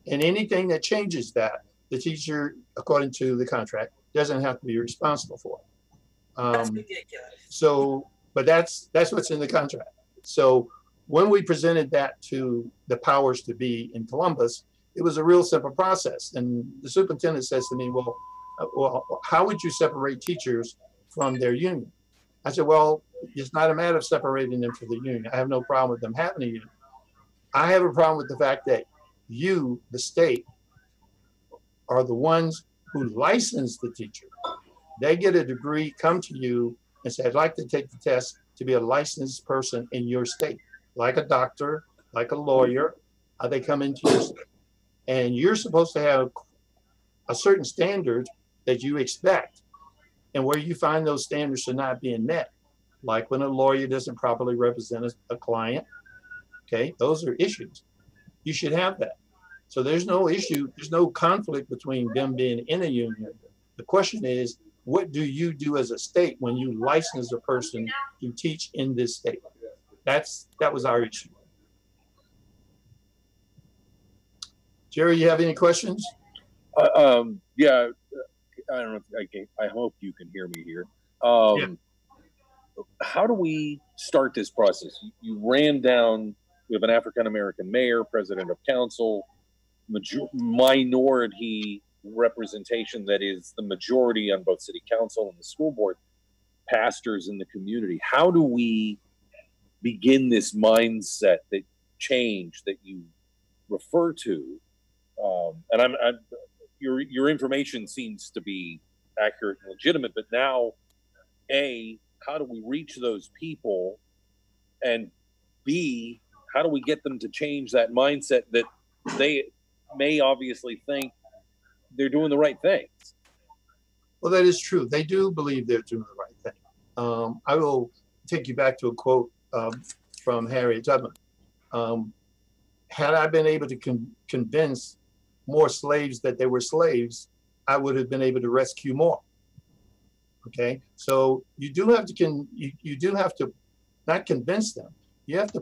And anything that changes that, the teacher, according to the contract, doesn't have to be responsible for. That's ridiculous. So But that's what's in the contract. So when we presented that to the powers to be in Columbus, it was a real simple process. And the superintendent says to me, well, how would you separate teachers from their union? I said, well, it's not a matter of separating them from the union. I have no problem with them having a union. I have a problem with the fact that you, the state, are the ones who license the teacher. They get a degree, come to you and say, I'd like to take the test to be a licensed person in your state, like a doctor, like a lawyer. They come into your state. And you're supposed to have a certain standard that you expect. And where you find those standards are not being met, like when a lawyer doesn't properly represent a client, okay, those are issues. You should have that. So there's no issue, there's no conflict between them being in a union. The question is, what do you do as a state when you license a person to teach in this state? That was our issue. Jerry, you have any questions? Yeah, I don't know if I hope you can hear me here. Yeah. How do we start this process? You ran down, we have an African-American mayor, president of council, minority representation that is the majority on both city council and the school board, pastors in the community. How do we begin this mindset, that change that you refer to? And your information seems to be accurate and legitimate, but now, A, how do we reach those people? And B, how do we get them to change that mindset that they may obviously think they're doing the right things? Well, that is true. They do believe they're doing the right thing. I will take you back to a quote from Harriet Tubman. Had I been able to convince more slaves that they were slaves, I would have been able to rescue more. Okay, so you do have to you do have to not convince them. You have to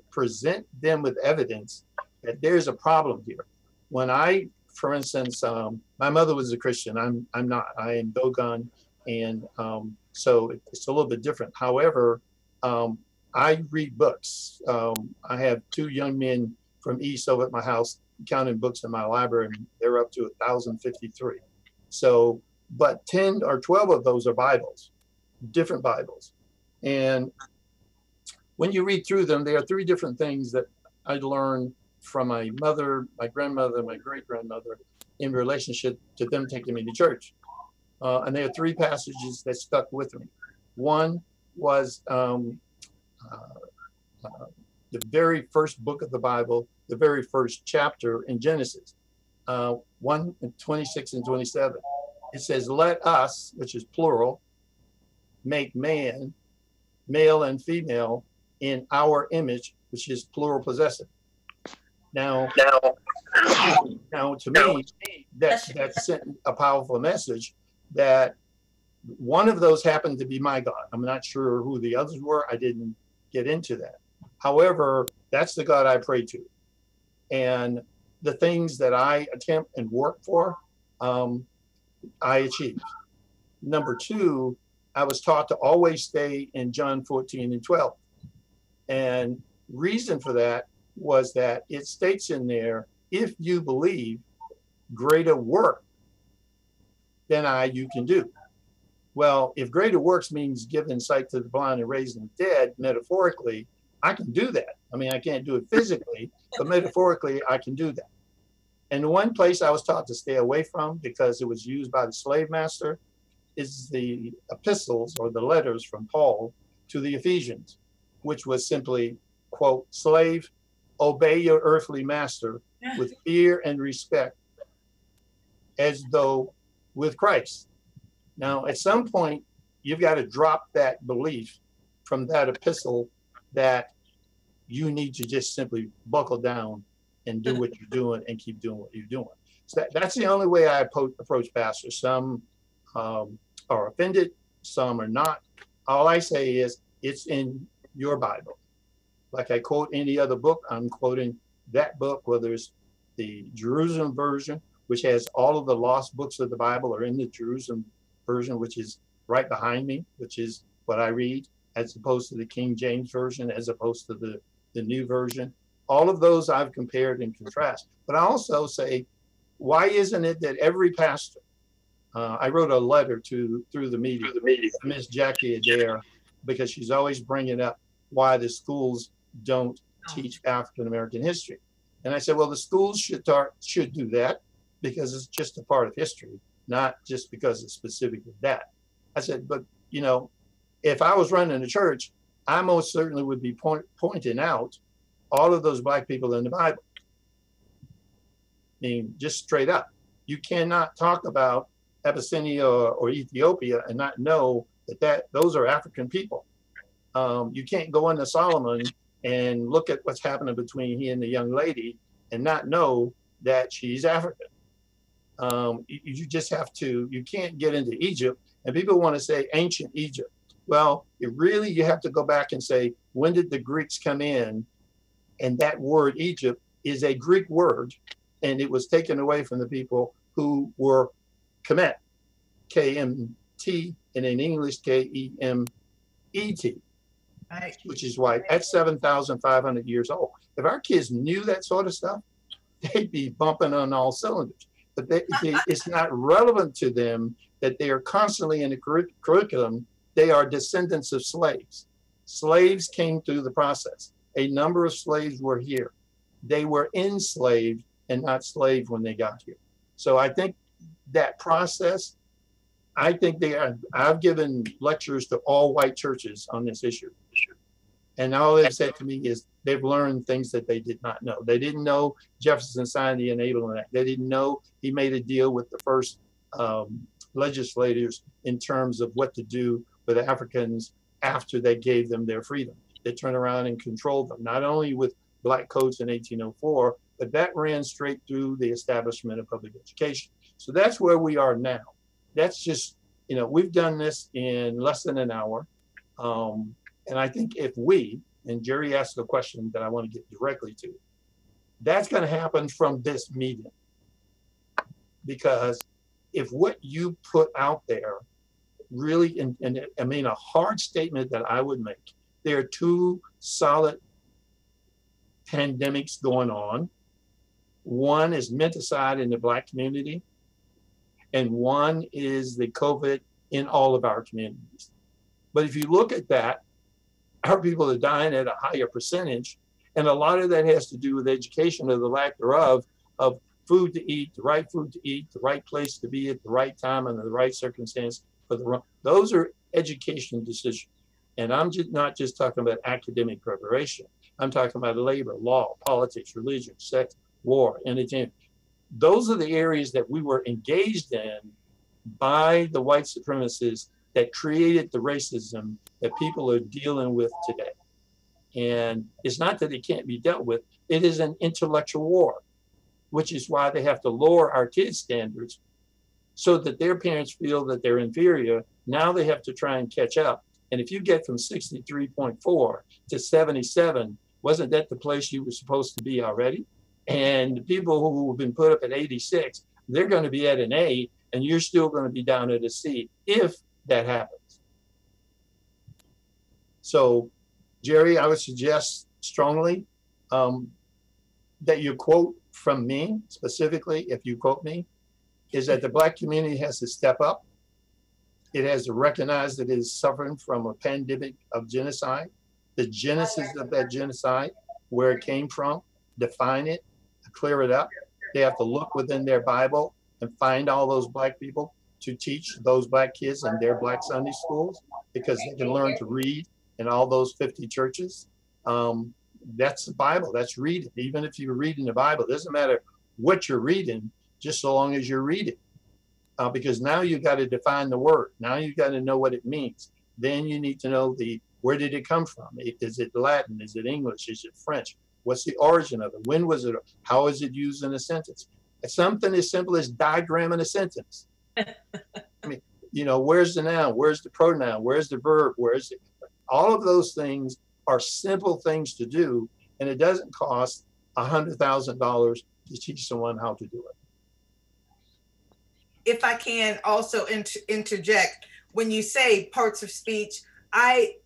present them with evidence that there's a problem here. When I, for instance, my mother was a Christian. I'm not. I am Dogon, and so it's a little bit different. However, I read books. I have 2 young men from East over at my house counting books in my library, and they're up to 1,053. So, but 10 or 12 of those are Bibles, different Bibles. And when you read through them, there are 3 different things that I learned from my mother, my grandmother, my great-grandmother in relationship to them taking me to church. And there are 3 passages that stuck with me. One was the very first book of the Bible, the very first chapter in Genesis, 1:26 and 27. It says, let us, which is plural, make man, male and female, in our image, which is plural possessive. Now to me, that sent a powerful message that one of those happened to be my God. I'm not sure who the others were. I didn't get into that. However, that's the God I pray to. And the things that I attempt and work for, I achieve. Number 2, I was taught to always stay in John 14 and 12. And reason for that was that it states in there, if you believe, greater work than you can do. Well, if greater works means giving sight to the blind and raising the dead, metaphorically, I can do that. I mean, I can't do it physically, but metaphorically, I can do that. And the one place I was taught to stay away from, because it was used by the slave master, is the epistles or the letters from Paul to the Ephesians, which was simply, quote, slave, obey your earthly master with fear and respect, as though with Christ. Now, at some point, you've got to drop that belief from that epistle that you need to just simply buckle down and do what you're doing and keep doing what you're doing. So that's the only way I approach pastors. Some are offended, some are not. All I say is it's in your Bible. Like I quote any other book, I'm quoting that book, whether it's the Jerusalem version, which has all of the lost books of the Bible are in the Jerusalem version, which is right behind me, which is what I read. as opposed to the King James Version, as opposed to the new version. All of those I've compared and contrast. But I also say, why isn't it that every pastor, I wrote a letter through the media, Miss Jackie Adair, because she's always bringing up why the schools don't teach African American history. And I said, well, the schools should do that because it's just a part of history, not just because it's specific to that. I said, but you know, if I was running a church, I most certainly would be pointing out all of those Black people in the Bible. I mean, just straight up. You cannot talk about Abyssinia or Ethiopia and not know that those are African people. You can't go into Solomon and look at what's happening between he and the young lady and not know that she's African. You just have to, you can't get into Egypt, and people want to say ancient Egypt. Well, you have to go back and say, when did the Greeks come in? And that word Egypt is a Greek word, and it was taken away from the people who were Kemet, K-M-T, and in English, K-E-M-E-T, Right. which is why at 7,500 years old. If our kids knew that sort of stuff, they'd be bumping on all cylinders. But it's not relevant to them that they are constantly in the curriculum. They are descendants of slaves. Slaves came through the process. A number of slaves were here. They were enslaved and not slave when they got here. So I think that process, I think I've given lectures to all white churches on this issue. And all they've said to me is they've learned things that they did not know. They didn't know Jefferson signed the Enabling Act. They didn't know he made a deal with the first legislators in terms of what to do with Africans after they gave them their freedom. They turned around and controlled them, not only with Black codes in 1804, but that ran straight through the establishment of public education. So that's where we are now. That's just, you know, we've done this in less than an hour. And I think if and Jerry asked a question that I want to get directly to, that's going to happen from this meeting. Because if what you put out there really, and I mean, a hard statement that I would make, there are two solid pandemics going on. One is menticide in the Black community, and one is the COVID in all of our communities. But if you look at that, our people are dying at a higher percentage, and a lot of that has to do with education or the lack thereof of food to eat, the right food to eat, the right place to be at the right time and the right circumstance for those are education decisions. And I'm not just talking about academic preparation. I'm talking about labor, law, politics, religion, sex, war, entertainment. Those are the areas that we were engaged in by the white supremacists that created the racism that people are dealing with today. And it's not that it can't be dealt with, it is an intellectual war, which is why they have to lower our kids' standards so that their parents feel that they're inferior. Now they have to try and catch up. And if you get from 63.4 to 77, wasn't that the place you were supposed to be already? And the people who have been put up at 86, they're going to be at an A, and you're still going to be down at a C if that happens. So, Jerry, I would suggest strongly that you quote from me, specifically, if you quote me, is that the Black community has to step up. It has to recognize that it is suffering from a pandemic of genocide, the genesis of that genocide, where it came from, define it, clear it up. They have to look within their Bible and find all those Black people to teach those Black kids in their Black Sunday schools, because they can learn to read in all those 50 churches. That's the Bible, that's reading. Even if you're reading the Bible, it doesn't matter what you're reading, just so long as you're reading. Because now you got to define the word. Now you got to know what it means. Then you need to know where did it come from? Is it Latin? Is it English? Is it French? What's the origin of it? When was it? How is it used in a sentence? Something as simple as diagramming a sentence. I mean, you know, where's the noun? Where's the pronoun? Where's the verb? Where's it? All of those things are simple things to do, and it doesn't cost $100,000 to teach someone how to do it. If I can also interject, when you say parts of speech, I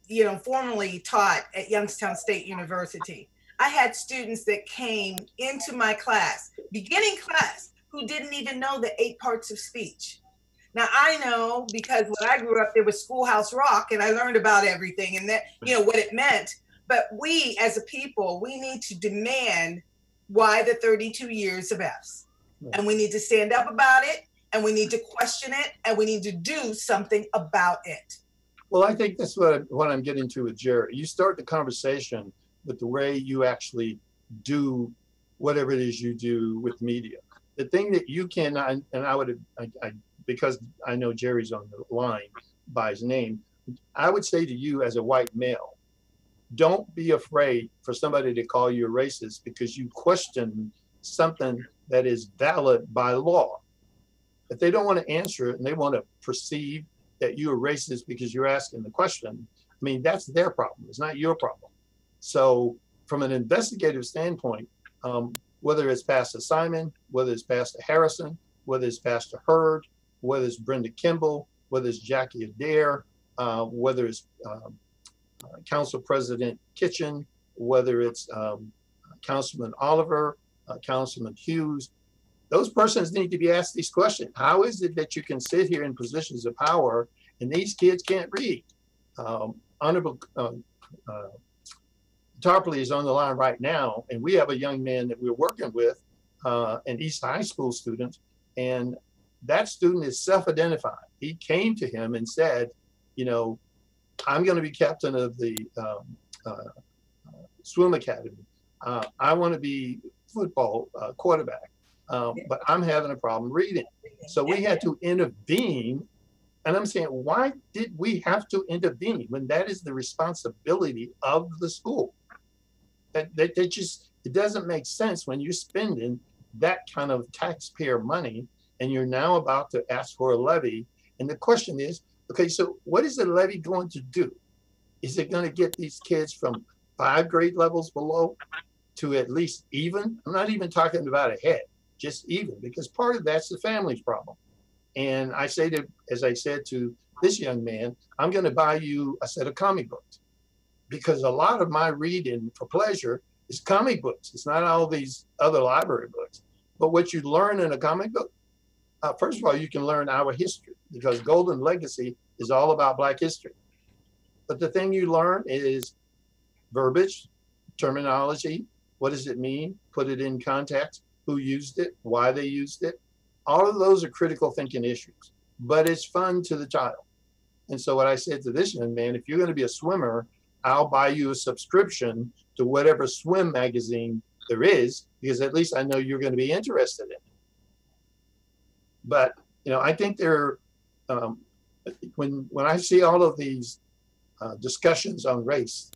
formerly taught at Youngstown State University. I had students that came into my class, beginning class, who didn't even know the 8 parts of speech. Now I know, because when I grew up, there was Schoolhouse Rock, and I learned about everything and that, what it meant. But we, as a people, we need to demand why the 32 years of F's. And we need to stand up about it, and we need to question it, and we need to do something about it. Well, I think that's what I'm getting to with Jerry. You start the conversation with the way you actually do whatever it is you do with media. The thing that you cannot, and I because I know Jerry's on the line by his name, I would say to you as a white male, don't be afraid for somebody to call you a racist because you question something that is valid by law. If they don't want to answer it and they want to perceive that you're racist because you're asking the question, I mean, that's their problem. It's not your problem. So from an investigative standpoint, whether it's Pastor Simon, whether it's Pastor Harrison, whether it's Pastor Hurd, whether it's Brenda Kimball, whether it's Jackie Adair, whether it's Council President Kitchen, whether it's Councilman Oliver, Councilman Hughes, those persons need to be asked these questions. How is it that you can sit here in positions of power and these kids can't read? Honorable Tarpley is on the line right now, and we have a young man that we're working with, an East High School student, and that student is self-identified. He came to him and said, I'm going to be captain of the swim academy. I want to be football quarterback, but I'm having a problem reading. So we had to intervene. And I'm saying, why did we have to intervene when that is the responsibility of the school? That just, it doesn't make sense when you're spending that kind of taxpayer money and you're now about to ask for a levy. And the question is, okay, so what is the levy going to do? Is it going to get these kids from 5 grade levels below to at least even? I'm not even talking about ahead, just even, because part of that's the family's problem. And I say to, as I said to this young man, I'm going to buy you a set of comic books, because a lot of my reading for pleasure is comic books. It's not all these other library books. But what you learn in a comic book, first of all, you can learn our history, because Golden Legacy is all about Black history. But the thing you learn is verbiage, terminology, what does it mean? Put it in context, who used it, why they used it. All of those are critical thinking issues, but it's fun to the child. And so what I said to this young man, if you're going to be a swimmer, I'll buy you a subscription to whatever swim magazine there is, because at least I know you're going to be interested in it. But, I think when I see all of these discussions on race,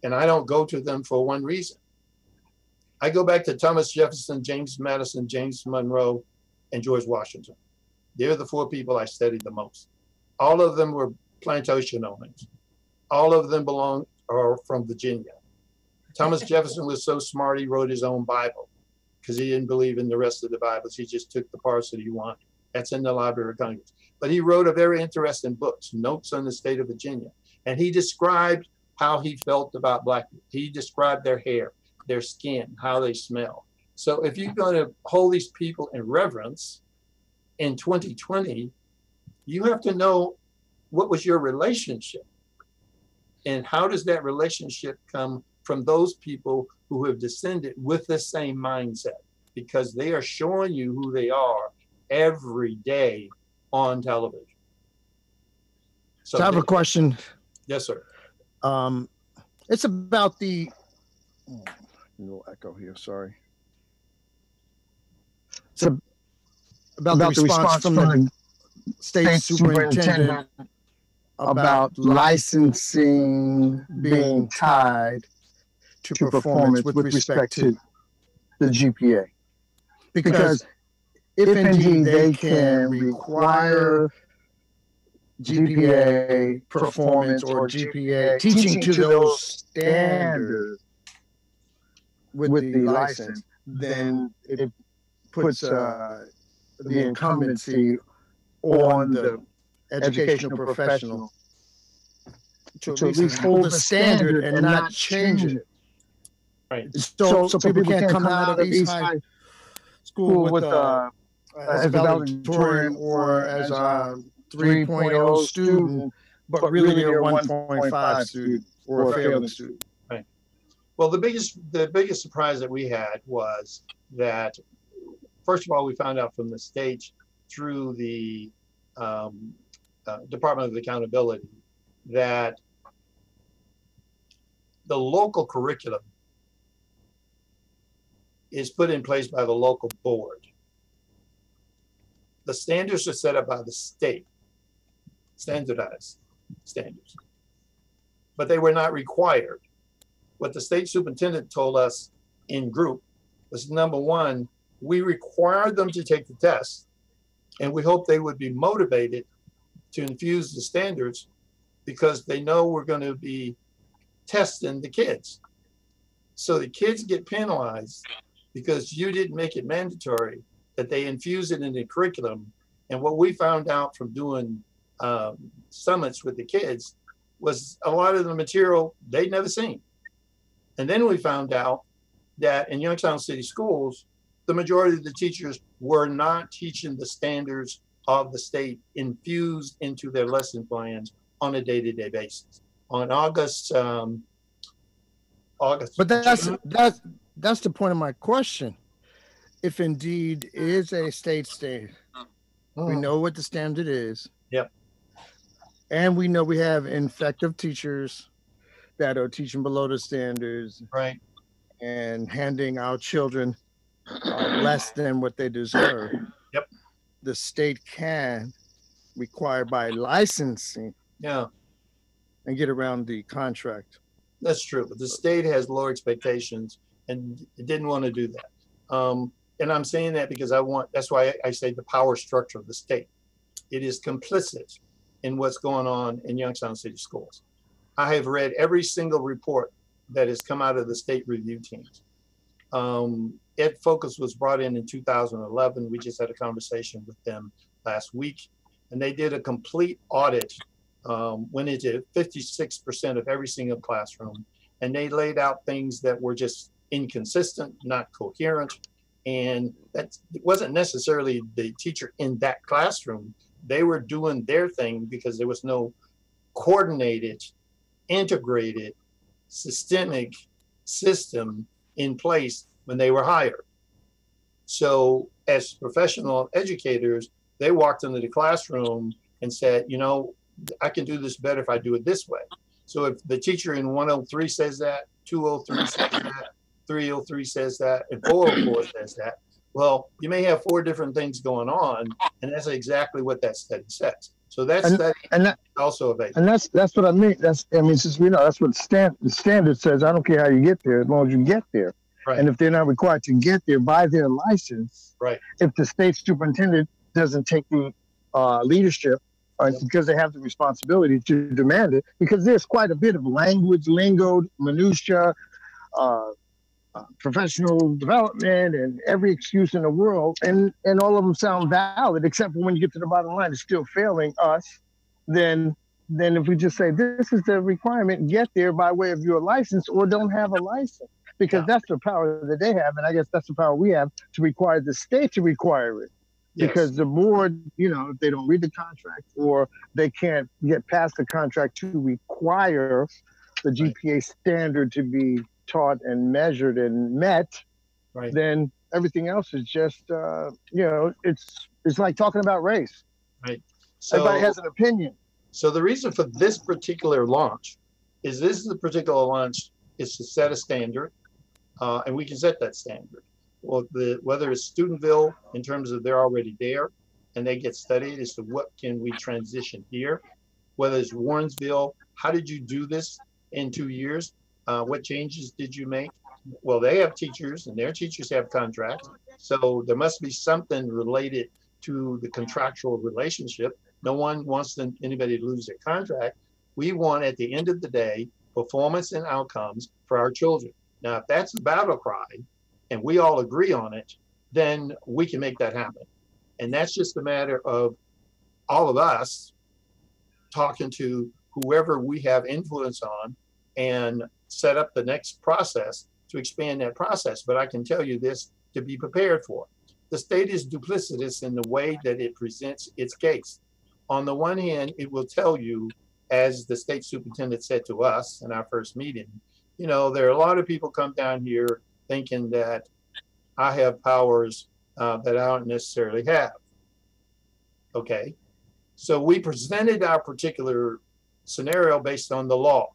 and I don't go to them for one reason. I go back to Thomas Jefferson, James Madison, James Monroe, and George Washington. They're the 4 people I studied the most. All of them were plantation owners. All of them are from Virginia. Thomas Jefferson was so smart, he wrote his own Bible because he didn't believe in the rest of the Bibles. He just took the parts that he wanted. That's in the Library of Congress. But he wrote a very interesting book, Notes on the State of Virginia. And he described how he felt about Black people. He described their hair, their skin, how they smell. So if you're going to hold these people in reverence in 2020, you have to know what was your relationship and how does that relationship come from those people who have descended with the same mindset, because they are showing you who they are every day on television. So I have a question. Yes, sir. It's about the, no echo here, sorry. It's about the response from the state superintendent about licensing being tied to performance with respect to the GPA. Because if indeed they can require GPA performance or GPA teaching to those standards with the license, then it puts the incumbency on the educational professional to at least hold the standard and not change it. Right. So people can't come out of East High School with as a valedictorian or as a 3.0 student, but really they're a 1.5 student or a failing student. Right. Well, the biggest surprise that we had was that, first of all, we found out from the state through the Department of Accountability that the local curriculum is put in place by the local board. The standards are set up by the state, standardized standards, but they were not required. What the state superintendent told us in group was, number one, we required them to take the test, and we hope they would be motivated to infuse the standards because they know we're going to be testing the kids. So the kids get penalized because you didn't make it mandatory that they infuse it in the curriculum. And what we found out from doing summits with the kids was a lot of the material they'd never seen. And then we found out that in Youngstown City Schools, the majority of the teachers were not teaching the standards of the state infused into their lesson plans on a day-to-day basis. On August. But that's the point of my question. If indeed is a state standard, we know what the standard is. Yep. And we know we have ineffective teachers that are teaching below the standards. Right. And handing our children less than what they deserve. Yep. The state can require by licensing. Yeah. And get around the contract. That's true. But the state has low expectations and didn't want to do that. And I'm saying that because that's why I say the power structure of the state. It is complicit in what's going on in Youngstown City Schools. I have read every single report that has come out of the state review teams. Ed Focus was brought in 2011. We just had a conversation with them last week, and they did a complete audit, went into 56% of every single classroom, and they laid out things that were just inconsistent, not coherent, and that wasn't necessarily the teacher in that classroom. They were doing their thing because there was no coordinated, integrated, systemic system in place when they were hired. So as professional educators, they walked into the classroom and said, you know, I can do this better if I do it this way. So if the teacher in 103 says that, 203 says that, 303 says that, and 404 says that, well, you may have 4 different things going on, and that's exactly what that study says. So that study also available. And that's what I mean. Since we know that's what the standard says. I don't care how you get there, as long as you get there. Right. And if they're not required to get there by their license, right. If the state superintendent doesn't take the leadership, because they have the responsibility to demand it, because there's quite a bit of language, lingo, minutia, professional development, and every excuse in the world, and all of them sound valid, except for when you get to the bottom line, it's still failing us. Then if we just say this is the requirement, get there by way of your license or don't have a license, because that's the power that they have, and I guess that's the power we have to require the state to require it. Yes. Because the board, if they don't read the contract or they can't get past the contract to require the GPA standard to be taught and measured and met, right. Then everything else is just, it's like talking about race. Right. So, everybody has an opinion. So the reason for this particular launch is to set a standard, and we can set that standard. Well, whether it's Studentville in terms of they're already there and they get studied as to what can we transition here, whether it's Warrensville, how did you do this in 2 years? What changes did you make? Well, they have teachers and their teachers have contracts. So there must be something related to the contractual relationship. No one wants anybody to lose their contract. We want, at the end of the day, performance and outcomes for our children. Now, if that's the battle cry, and we all agree on it, then we can make that happen. And that's just a matter of all of us talking to whoever we have influence on and set up the next process to expand that process. But I can tell you this to be prepared for. The state is duplicitous in the way that it presents its case. On the one hand, it will tell you, as the state superintendent said to us in our first meeting, you know, there are a lot of people come down here thinking that I have powers that I don't necessarily have. Okay, so we presented our particular scenario based on the law.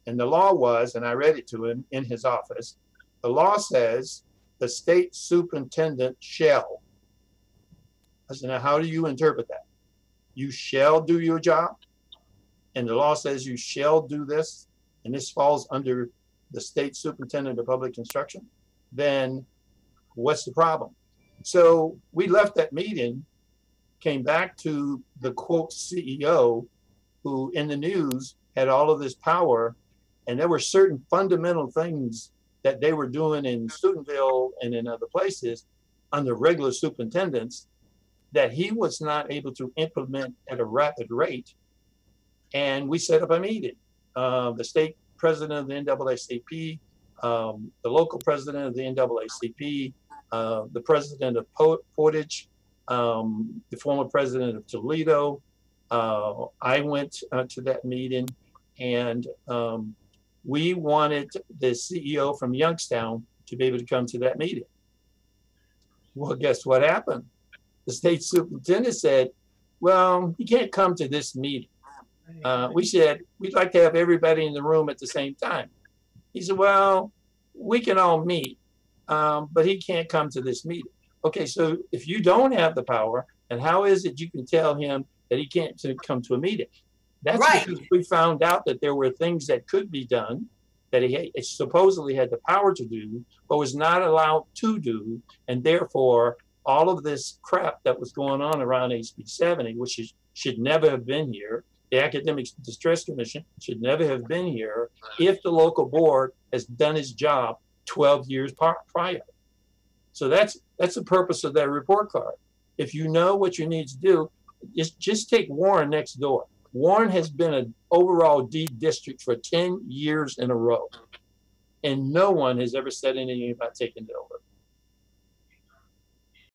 And the law was, and I read it to him in his office, the law says the state superintendent shall. I said, now how do you interpret that? You shall do your job? And the law says you shall do this, and this falls under the state superintendent of public instruction, then what's the problem? So we left that meeting, came back to the quote CEO, who in the news had all of this power, and there were certain fundamental things that they were doing in Steubenville and in other places under regular superintendents that he was not able to implement at a rapid rate. And we set up a meeting. The state president of the NAACP, the local president of the NAACP, the president of Portage, the former president of Toledo. I went to that meeting, and we wanted the CEO from Youngstown to be able to come to that meeting. Well, guess what happened? The state superintendent said, well, he can't come to this meeting. We said, we'd like to have everybody in the room at the same time. He said, well, we can all meet, but he can't come to this meeting. Okay, so if you don't have the power, and how is it you can tell him that he can't come to a meeting? That's right. Because we found out that there were things that could be done that he supposedly had the power to do, but was not allowed to do. And therefore, all of this crap that was going on around HB 70, which should never have been here, the Academic Distress Commission should never have been here if the local board has done its job 12 years prior. So that's the purpose of that report card. If you know what you need to do, just take Warren next door. Warren has been an overall D district for 10 years in a row, and no one has ever said anything about taking it over.